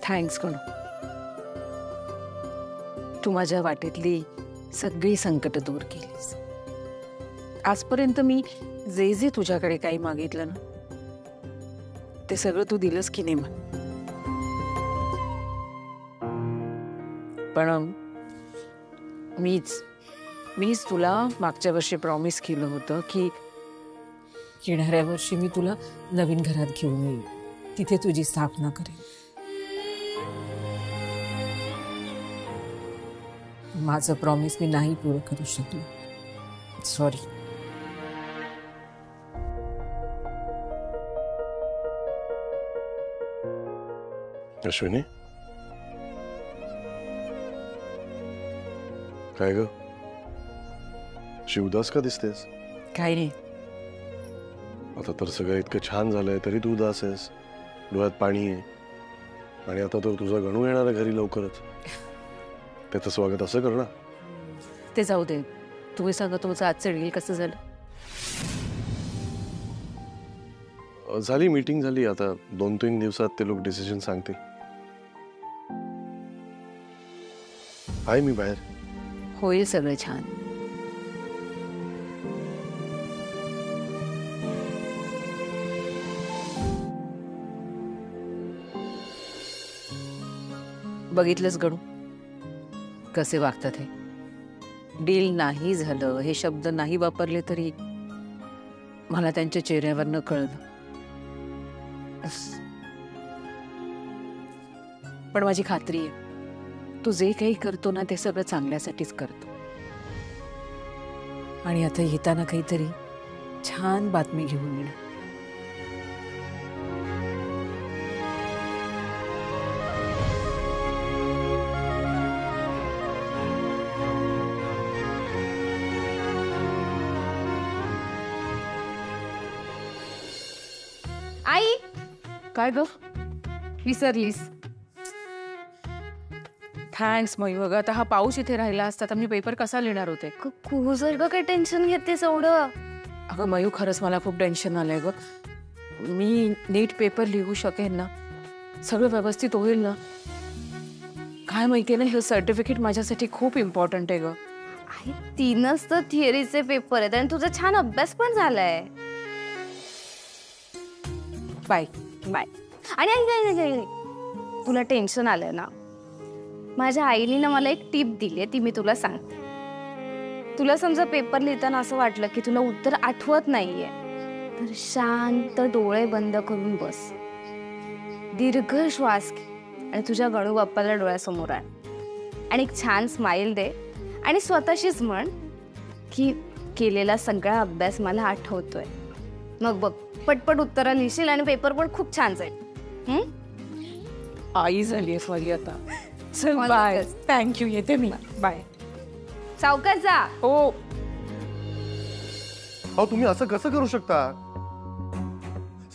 Thanks Ganu. तू माझ्या वाटेतली सगळी संकट दूर केलीस. आजपर्यंत मी जे जे तुझ्याकडे काही मागितलं ना ते सगळं तू दिलंस की नाही मला. पण मीच तुला मागच्या वर्षी प्रॉमिस केलं होतं की येणाऱ्या वर्षी मी तुला नवीन घरात घेऊन येईल, तिथे तुझी स्थापना करेन. माझं प्रॉमिस मी नाही पूर्ण करू शकलो. सॉरी. अश्विनी, काय ग, शिवदास का दिसतेस? काही नाही. आता तर सगळं इतकं छान झालंय तरी तू उदास आहेस, डोळ्यात पाणी आहे. आणि आता तर तुझा गणू येणार आहे घरी लवकरच. त्याचं स्वागत असं कर ना. ते जाऊ दे, तुम्ही सांगा तुमचं आजचं डील कसं झालं? झाली, मीटिंग झाली. आता 2-3 दिवसात ते लोक डिसिजन सांगतील. आहे मी बाहेर. होईल सगळं छान. बघितलंस गणू कसे वागतात हे. डील नाही झालं हे शब्द नाही वापरले तरी मला त्यांच्या चेहऱ्यावरनं कळलं. पण माझी खात्री आहे तू जे काही करतो ना ते सगळं चांगल्यासाठीच करतो. आणि आता येताना काहीतरी छान बातमी घेऊन येणार. आई, काय ग? विसरलीस? थँक्स मयू. अगं आता हा पाऊस इथे राहिला असता तर मी पेपर कसा लिहिणार होते. जर का काही टेन्शन घेतेस एवढं? अगं मयू खरंच मला खूप टेन्शन आलंय ग. मी नीट पेपर लिहू शकेन ना, सगळं व्यवस्थित होईल ना? काय माहितीये ना, हे सर्टिफिकेट माझ्यासाठी खूप इम्पॉर्टंट आहे ग. आई, 3च तर थिअरीचे पेपर आहेत आणि तुझा छान अभ्यास पण झालाय. Bye bye. आणि आई, तुला टेन्शन आलंय ना, माझ्या आईने ना मला एक टिप दिली आहे, ती मी तुला सांगते. तुला समजा पेपर लिहिताना असं वाटलं की तुला उत्तर आठवत नाहीये तर शांत डोळे बंद करून बस, दीर्घ श्वास घे आणि तुझ्या गणू बाप्पाला डोळ्यासमोर आण आणि एक छान स्माइल दे आणि स्वतःशीच म्हण की केलेला सगळा अभ्यास मला आठवतोय. मग बघ पटपट उत्तरं लिहिशील आणि पेपर पण खूप छान जाईल. आई झाली आहेस माझी आता. चल बाय. थँक्यू. येते मी. बाय. सावकाश जा. हो. अहो तुम्ही असं कसं करू शकता?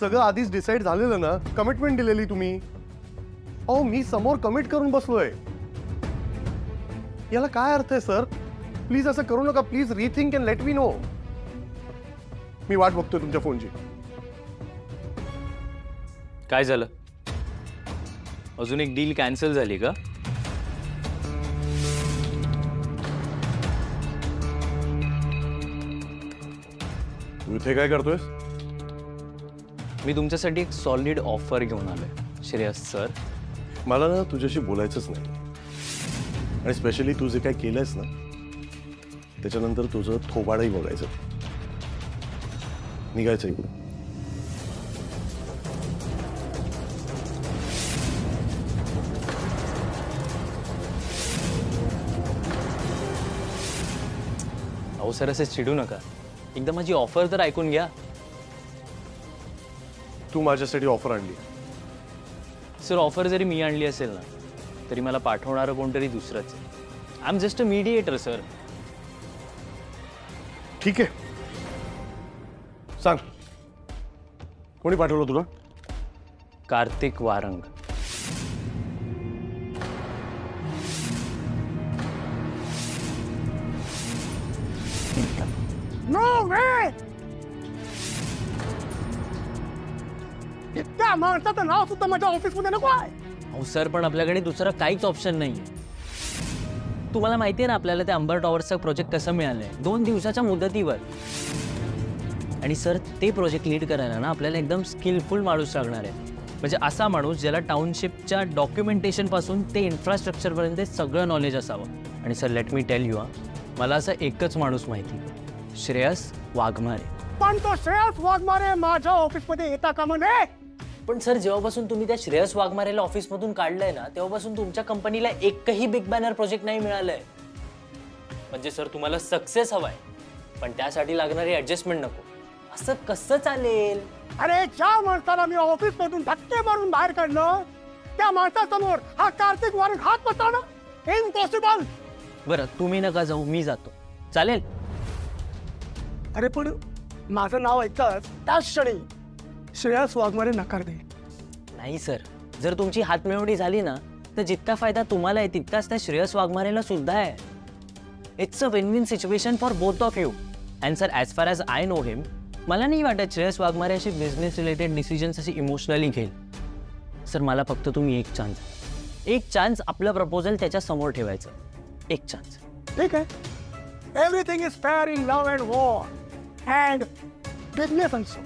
सगळं आधीच डिसाईड झालेलं ना, कमिटमेंट दिलेली तुम्ही. अहो मी समोर कमिट करून बसलोय. याला काय अर्थ आहे सर? प्लीज असं करू नका. Please rethink and let me know. मी वाट बघतोय तुमच्या फोनची. काय झालं? अजून एक डील कॅन्सल झाली का? तू इथे काय करतोयस? मी तुमच्यासाठी एक सॉलिड ऑफर घेऊन आलोय श्रेयस सर. मला ना तुझ्याशी बोलायचंच नाही. आणि स्पेशली तू जे काय केलंयस ना त्याच्यानंतर तुझं थोबाडही बघायचं. निघायचं इकडे. अहो सर असं चिडू नका. एकदा माझी ऑफर तर ऐकून घ्या. तू माझ्यासाठी ऑफर आणली. सर ऑफर जरी मी आणली असेल ना तरी मला पाठवणारं कोणतरी दुसरंच आहे. I am just a mediator sir. ठीक आहे, सांग कोणी पाठवलं तुला? कार्तिक वारंग. त्या माणसाचं नाव सुद्धा माझ्या ऑफिसमध्ये नको आहे. अहो सर, पण आपल्याकडे दुसरं काहीच ऑप्शन नाही. तुम्हाला माहिती आहे ना आपल्याला ते अंबर टॉवर्सचा प्रोजेक्ट कसं मिळालंय, 2 दिवसाच्या मुदतीवर. आणि सर, ते प्रोजेक्ट लीड करायला ना आपल्याला एकदम स्किलफुल माणूस लागणार आहे. म्हणजे असा माणूस ज्याला टाउनशिपच्या डॉक्युमेंटेशन पासून ते इन्फ्रास्ट्रक्चरपर्यंत सगळं नॉलेज असावं. आणि sir, let me tell you, मला असं एकच माणूस माहिती, श्रेयस वाघमारे. पण तो श्रेयस वाघमारे माझ्या ऑफिसमध्ये येता का म्हणे? पण सर, जेव्हापासून तुम्ही त्या श्रेयस वाघमारेला ऑफिसमधून काढलंय ना, तेव्हापासून तुमच्या कंपनीला एकही बिग बॅनर प्रोजेक्ट नाही मिळालंय. म्हणजे सर, तुम्हाला सक्सेस हवाय, पण त्यासाठी लागणारी ऍडजस्टमेंट नको. असं कसं चालेल? अरे, ज्या माणसाला मी ऑफिसमधून धक्के मारून बाहेर काढलं त्या माणसासमोर हा कार्तिक वारंग हात पसरणं इम्पॉसिबल. बरं, तुम्ही नका जाऊ, मी जातो, चालेल? अरे पण माझं नाव ऐकताच त्याच क्षणी श्रेयस वाघमारे नकार दे. नाही सर, जर तुमची हातमिळवणी झाली ना, तर जितका फायदा तुम्हाला आहे तितकाच त्या श्रेयस वाघमारेला सुद्धा आहे. It's a win win situation for both of you. And sir, as far as I know him, मला नाही वाटत श्रेयस वाघमारे अशी बिझनेस रिलेटेड डिसिजन्स अशी इमोशनली घेईल. सर, मला फक्त तुम्ही एक चान्स आपलं प्रपोजल त्याच्या समोर ठेवायचं. एक चान्स. ठीक आहे. Everything is fair in love and war and business also.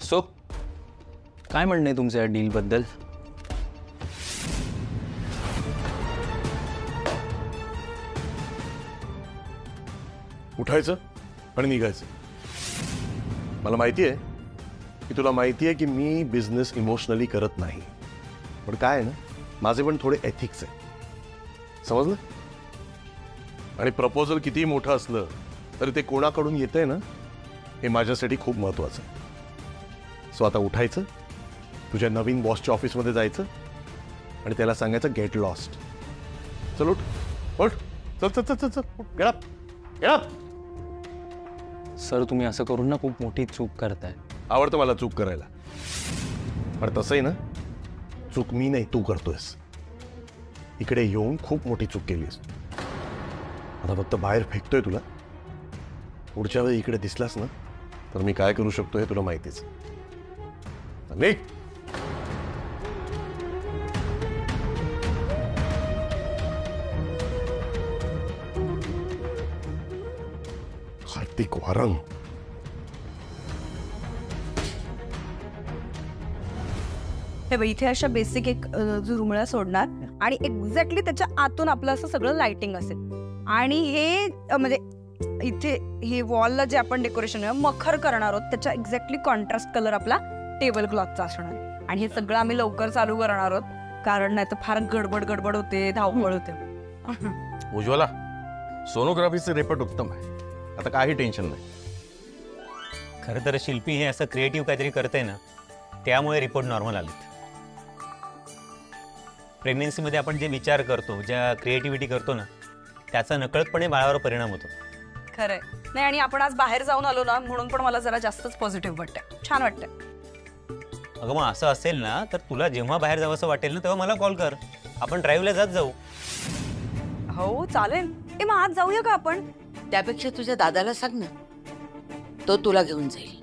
So काय म्हणणं आहे तुमचं या डील बद्दल? उठायचं आणि निघायचं. मला माहिती आहे की तुला माहिती आहे की मी बिझनेस इमोशनली करत नाही, पण काय आहे ना, माझे पण थोडे एथिक्स आहे, समजलं? आणि प्रपोजल कितीही मोठं असलं तरी ते कोणाकडून येतंय ना, हे माझ्यासाठी खूप महत्वाचं आहे. सो आता उठायचं, तुझ्या नवीन बॉसच्या ऑफिसमध्ये जायचं आणि त्याला सांगायचं गेट लॉस्ट. चल उठ, उठ, चल चल चल चल चल, get up, get up. Sir, तुम्ही असं करून ना खूप मोठी चूक करताय. आवडतं मला चूक करायला, पण तसंही ना, चूक मी नाही तू करतोयस. इकडे येऊन खूप मोठी चूक केलीस. आता फक्त बाहेर फेकतोय तुला. पुढच्या वेळी इकडे दिसलास ना, तर मी काय करू शकतो हे तुला माहितीच. निघ. कार्तिक वारंग. हे बघ, इथे अशा बेसिक एक झुरमुळ्या सोडणार आणि एक्झॅक्टली त्याच्या आतून आपलं असं सगळं लाइटिंग असेल. आणि हे म्हणजे इथे हे वॉलला जे आपण डेकोरेशन मखर करणार आहोत त्याच्या एक्झॅक्टली कॉन्ट्रास्ट कलर आपला टेबल क्लॉथचा असणार. आणि हे सगळं आम्ही लवकर चालू करणार आहोत, कारण नाही तर फार गडबड होते, धावपळ होते. उज्ज्वला, सोनोग्राफीचं रिपोर्ट उत्तम आहे, आता काही टेन्शन नाही. खरं तर शिल्पी हे असं क्रिएटिव्ह काहीतरी करते ना, त्यामुळे रिपोर्ट नॉर्मल आलेत. प्रेग्नन्सीमध्ये आपण जे विचार करतो, ज्या क्रिएटिव्हिटी करतो ना, त्याचा नकळतपणे बाळावर परिणाम होतो. खरंय. नाही, आणि आपण आज बाहेर जाऊन आलो ना, म्हणून पण मला जरा जास्तच पॉझिटिव्ह वाटतंय, छान वाटतंय. अगं मग असं असेल ना, तर तुला जेव्हा बाहेर जावं असं वाटेल ना, तेव्हा मला कॉल कर, आपण ड्राईव्हला जात जाऊ. हो चालेल. मग आज जाऊया का आपण? त्यापेक्षा तुझ्या दादाला सांग ना, तो तुला घेऊन जाईल.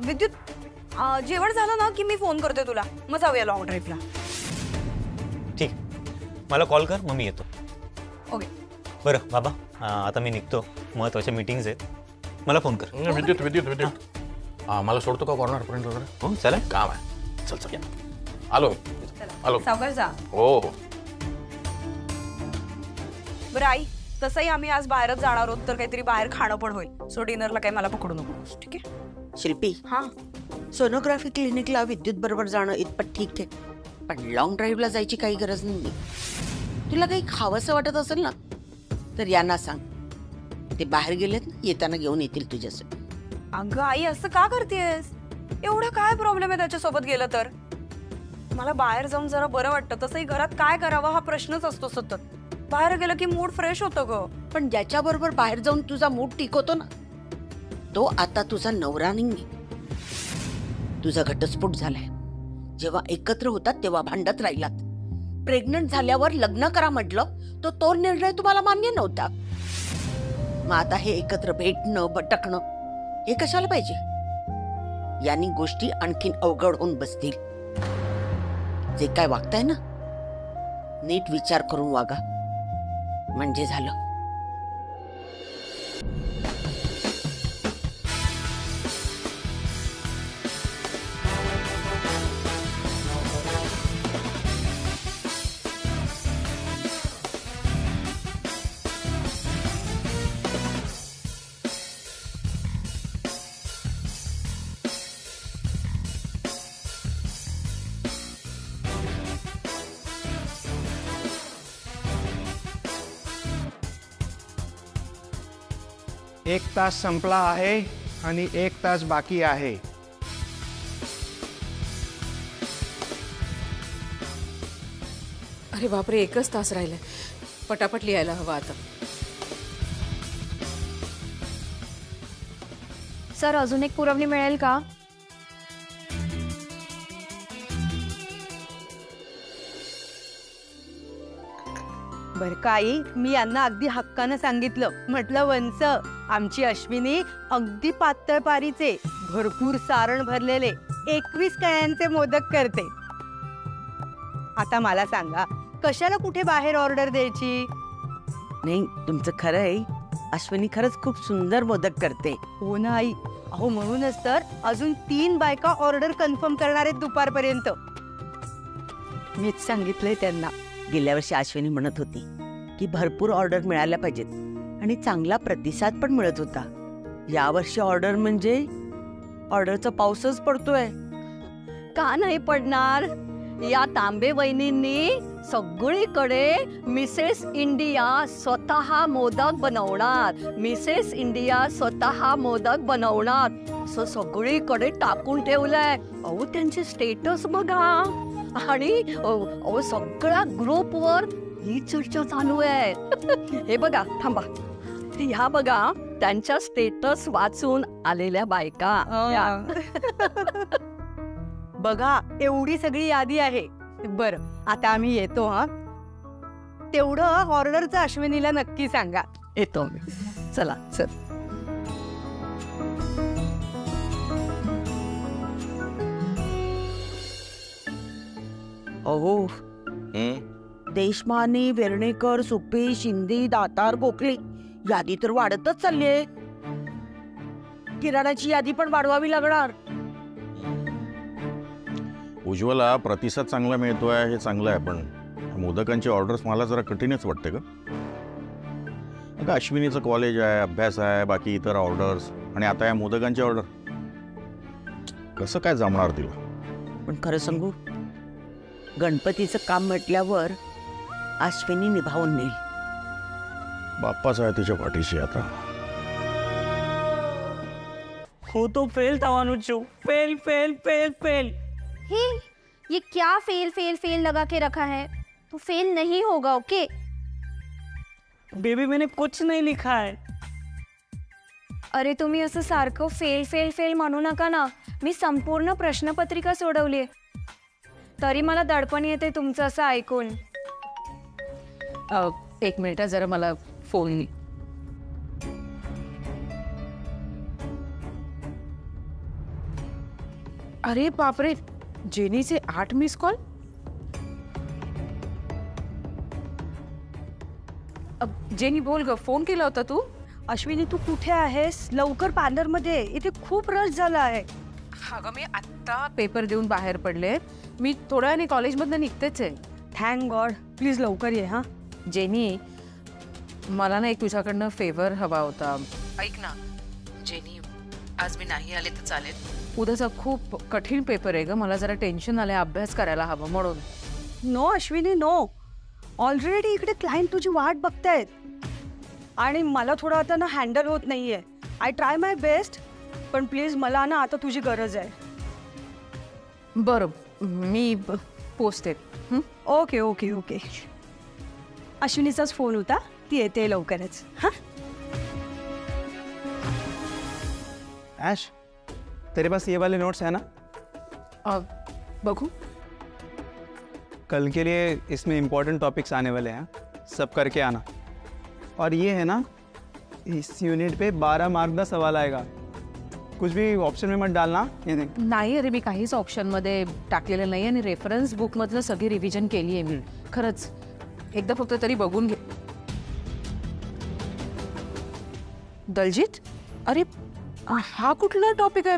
विद्युत, जेवण झालं ना की मी फोन करते तुला, मग जाऊया लॉंग ड्राईव्हला. ठीक, मला कॉल कर, मग मी येतो. ओके. बरं बाबा, आता मी निघतो, महत्त्वाच्या मीटिंग्स आहेत, मला फोन कर. विद्युत मला सोडतो का कॉर्नरपर्यंत वगैरे? हो चालेल, काम आहे. चल चल, आलो आलो. सावकाश जा. हो हो. बरं आई, तसंही आम्ही आज बाहेरच जाणार आहोत, तर काहीतरी बाहेर खाणं पण होईल. सो डिनरला काही मला पकडू नको, ठीक आहे? शिल्पी, हां, सोनोग्राफी क्लिनिकला विद्युत बरोबर जाणं इतपत ठीक आहे, पण लॉंग ड्राईव्हला जायची काही गरज नाही. तुला काही खावंसं वाटत असेल ना, तर यांना सांग, ते बाहेर गेलेत ना, येताना घेऊन येतील तुझ्यासाठी. अगं आई, असं का करतेस? एवढा काय प्रॉब्लेम आहे त्याच्यासोबत गेलं तर? मला बाहेर जाऊन जरा बरं वाटतं. तसंही घरात काय करावं हा प्रश्नच असतो सतत. बाहेर गेलं की मूड फ्रेश होतं ग. पण ज्याच्याबरोबर बाहेर जाऊन तुझा मूड टिकवतो ना, तो आता तुझा नवरा नाही. तुझा घटस्फोट झालाय. जेव्हा एकत्र होतात तेव्हा भांडत राहिलात. प्रेग्नंट झाल्यावर लग्न करा म्हटलं तर तो निर्णय तुम्हाला मान्य नव्हता. मग आता हे एकत्र भेटणं भटकणं हे कशाला पाहिजे? यांनी गोष्टी आणखीन अवघड होऊन बसतील. जे काय वागताय ना, नीट विचार करून वागा, म्हणजे झालं. एक तास संपला आहे आणि 1 तास बाकी आहे. अरे बापरे, 1च तास राहिलाय. पटापट लिहायला हवं आता. सर, अजून एक पुरवणी मिळेल का? बर का आई, मी यांना अगदी हक्कानं सांगितलं. म्हटलं वंस, आमची अश्विनी अगदी पातळ पारीचे, भरपूर सारण भरलेले 21 कळ्यांचे मोदक करते. आता मला सांगा, कशाला कुठे बाहेर ऑर्डर द्यायची? नाही, तुमचं खरं आहे. अश्विनी खरंच खूप सुंदर मोदक करते. हो ना आई. अहो, म्हणूनच तर अजून 3 बायका ऑर्डर कन्फर्म करणार आहेत दुपारपर्यंत. मीच सांगितलंय त्यांना. गेल्या वर्षी अश्विनी म्हणत होती की भरपूर ऑर्डर मिळाल्या पाहिजेत आणि चांगला प्रतिसाद पण मिळत होता. यावर्षी ऑर्डर म्हणजे ऑर्डरचा पाऊसच पडतोय. का नाही पडणार? या तांबे वहिनींनी सगळीकडे मिसेस इंडिया स्वतः मोदक बनवणार, मिसेस इंडिया स्वतः मोदक बनवणार असं सगळीकडे टाकून ठेवलंय. अहो, त्यांचे स्टेटस बघा. आणि अहो, सगळ्या ग्रुपवर ही चर्चा चालू आहे. हे बघा, थांबा, ह्या बघा त्यांच्या स्टेटस वाचून आलेल्या बायका. बघा, एवढी सगळी यादी आहे. बरं, आता आम्ही येतो. हा, तेवढं ऑर्डरचं अश्विनीला नक्की सांगा. येतो मी. चला चल. अहो, देशमाने, वेर्णेकर, सुपे, शिंदे, दातार, गोखले, यादी तर वाढतच चालली आहे. किराणाची यादी पण वाढवावी लागणार. उज्ज्वला, प्रतिसाद चांगला मिळतोय हे चांगलं आहे, पण मोदकांची ऑर्डर्स मला जरा कठीणच वाटते का? अगं, अश्विनीचं कॉलेज आहे, अभ्यास आहे, बाकी इतर ऑर्डर्स, आणि आता या मोदकांची ऑर्डर कसं काय जमणार तिला? पण खरं सांगू, गणपतीचं काम म्हटल्यावर अश्विनी निभावून नेईल. बाप्पाच आहे तिच्या पाठीशी आता. हो तो फेल तवानुचू, फेल फेल फेल फेल. ये क्या फेल फेल फेल लगा के रखा है? तो फेल नहीं होगा. ओके बेबी, मैंने कुछ नहीं लिखा है. अरे, तुम्ही असं सारखं फेल फेल फेल म्हणू नका ना. मी संपूर्ण प्रश्नपत्रिका सोडवली आहे, तरी मला दडपण येते तुमचं असं ऐकून. 1 मिनिट, जरा मला फोन. अरे बापरे, जेनीचे 8 मिस कॉल. जेनी बोल ग, फोन केला होता तू? अश्विनी, तू कुठे आहेस? लवकर पार्लरमध्ये, इथे खूप रश झाला आहे. अगं, मी आत्ता पेपर देऊन बाहेर पडले. मी थोड्या वेळाने कॉलेजमधनं निघतेच आहे. Thank God. प्लीज लवकर ये. हा जेनी, मला ना एक तुझ्याकडनं फेवर हवा होता. ऐक ना जेनी, आज मी नाही आले तर चालेल? उद्याचा खूप कठीण पेपर आहे ग, मला जरा टेन्शन आलंय, अभ्यास करायला हवं म्हणून. No Ashwini, no. ऑलरेडी इकडे क्लायंट तुझी वाट बघतायत आणि मला थोडं आता ना हँडल होत नाहीये. आय ट्राय माय बेस्ट, पण प्लीज मला ना आता तुझी गरज आहे. बरं, मी पोचते. Okay okay okay. अश्विनीचाच फोन होता, ती येते लवकरच. हा, ऐश, तेरे पास ये वाले नोट्स है ना? बघू. कल के लिए इसमें इम्पोर्टेंट टॉपिक्स आने वाले हैं, सब करके आना. और ये है ना, इस यूनिट पे 12 मार्क का सवाल आएगा. कुछ भी ऑप्शन में मत डालना, ये देख। नाही अरे, मी काहीच ऑप्शनमध्ये टाकलेलं नाही आणि रेफरन्स बुकमधलं सगळी रिव्हिजन केली आहे मी. खरंच एकदा फक्त तरी बघून घे. दलजीत, अरे हा कुठला टॉपिक आहे?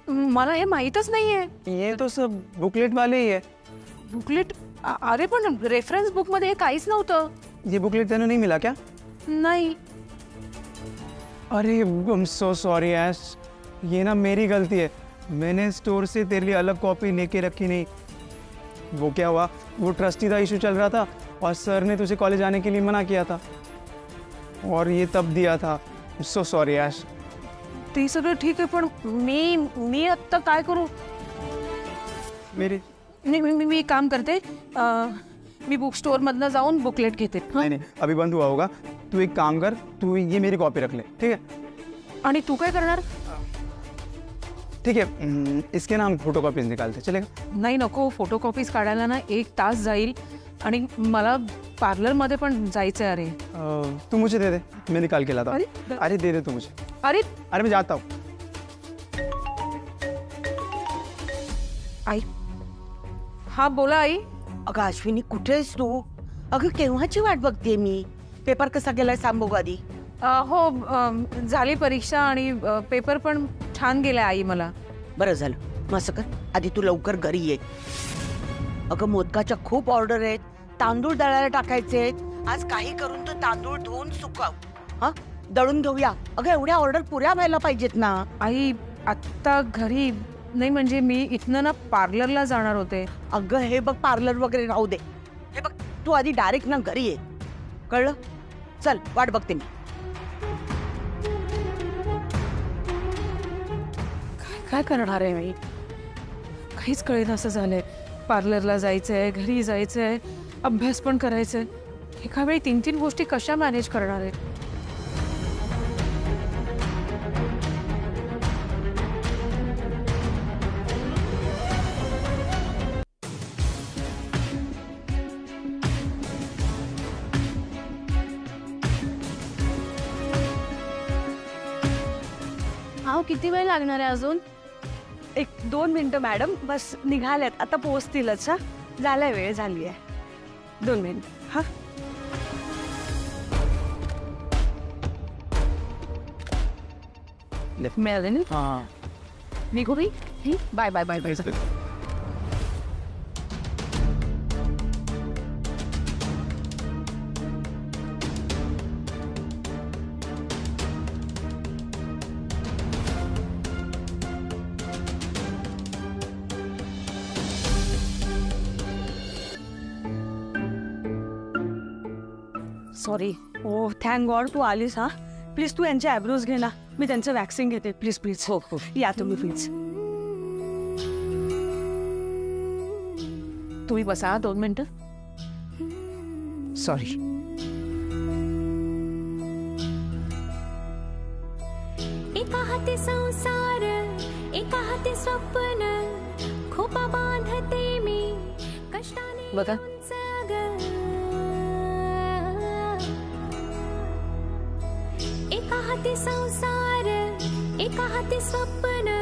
मला हे माहीतच नाहीये. ये तो सब बुकलेट वाले ही है. बुकलेट? अरे पण रेफरन्स बुकमध्ये हे काहीच नव्हतं. ये बुकलेट तेने नहीं मिला क्या? नाही. अरे आई एम सो सॉरी ऐश, ये ना मेरी गलती है. मैंने स्टोर से तेरे लिए अलग कॉपी लेके रखी नहीं. वो क्या हुआ, वो ट्रस्टी का इशू चल रहा था और सर ने तुझे कॉलेज आने के लिए मना किया था और ये तब दिया था. सो सॉरी ऐश. ते सगळं ठीक आहे पण मी आत्ता काय करू? मेरी मी काम करते. मी बुक स्टोर मधनं जाऊन बुकलेट घेते. नहीं अभी बंद हुआ होगा. तू एक काम कर, तू ये मेरी कॉपी रख ले, ठीक है? आणि तू काय करणार? ठीक है, इसके नाम फोटो कॉपीज निकालते, चलेगा? नाही नको, फोटो कॉपीज काढायला ना 1 तास जाईल आणि मला पार्लरमध्ये पण जायचं आहे. अरे तू मुझे दे दे, मैं निकाल के लाता हूँ. अरे दे दे तू मुझे. अरे मैं जाता हूँ. आई. हा बोला आई. अगं अश्विनी, कुठे आहेस तू? अगं केव्हाची वाट बघतेय मी. पेपर कसा गेलाय सांग बघू आधी. हो, झाली परीक्षा आणि पेपर पण छान गेलाय आई. मला बरं झालं. मग असं कर, आधी तू लवकर घरी ये. अगं मोदकाच्या खूप ऑर्डर आहेत, तांदूळ दळायला टाकायचे आहेत. आज काही करून तू तांदूळ धुवून सुकव, हा दळून घेऊया. अगं एवढ्या ऑर्डर पुऱ्या व्हायला पाहिजेत ना. आई आत्ता घरी नाही, म्हणजे मी इथनं ना पार्लरला जाणार होते. अगं हे बघ, पार्लर वगैरे राहू दे. हे बघ, तू आधी डायरेक्ट ना घरी ये, कळलं? चल, वाट बघते मी. काय करणार आहे मी? काहीच कळेना असं झालंय. पार्लरला जायचंय, घरी जायचंय, अभ्यास पण करायचंय. एका वेळी 3-3 गोष्टी कशा मॅनेज करणार आहे? किती वेळ लागणार आहे अजून? 1-2 मिनिटं मॅडम, बस निघाल्यात, आता पोहोचतीलच. हा झालाय, वेळ झाली आहे. 2 मिनिट. हा मिळाले ना? हां निघू मी. Bye bye bye bye. Sorry. Oh thank God तू आलीस. हा प्लीज तू यांचे ॲब्रोज घे ना, मी त्यांचं वॅक्सिंग घेते. Please please. हो हो, या तुम्ही प्लीज. तुम्ही बसा 2 मिनिटं. सॉरी. एका हाती संसार, एका हाती स्वप्न, खोपा बांधते मी कष्टाने. बघा एका हाती संसार, एका हाती स्वप्न,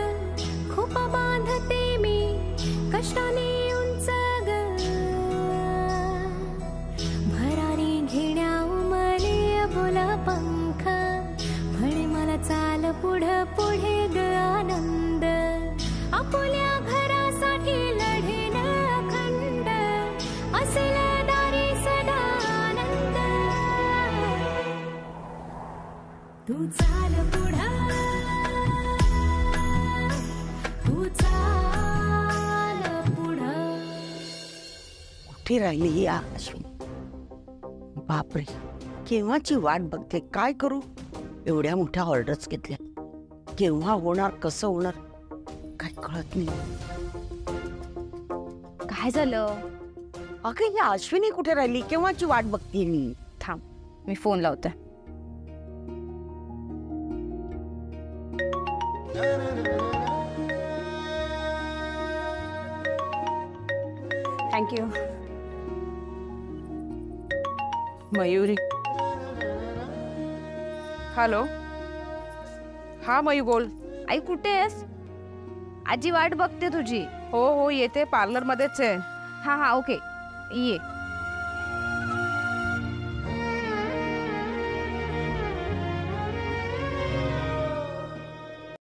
खोपा बांधते मी कष्टाने उंच ग. भरारी घेण्या उमले बोला पंख, म्हणे मला चाल पुढे पुढे ग आनंद. आपुल्या घरासाठी लढेन अखंड, असेल दारी सदा आनंद. तू चाल पुढं, तू चाल पुढं. कुठे राहिली या अश्विनी? बापरे, केव्हाची वाट बघते. काय करू? एवढ्या मोठ्या ऑर्डर्स घेतल्या, केव्हा होणार, कसं होणार, काय कळत नाही. काय झालं? अगं या अश्विनी कुठे राहिली? केव्हाची वाट बघते मी. थांब, मी फोन लावते. थँक्यू. मयुरी. हॅलो. हा मयू बोल. आई कुठे आहेस? आजी वाट बघते तुझी. हो हो येते, पार्लर मध्येच आहे. हा हा ओके ये.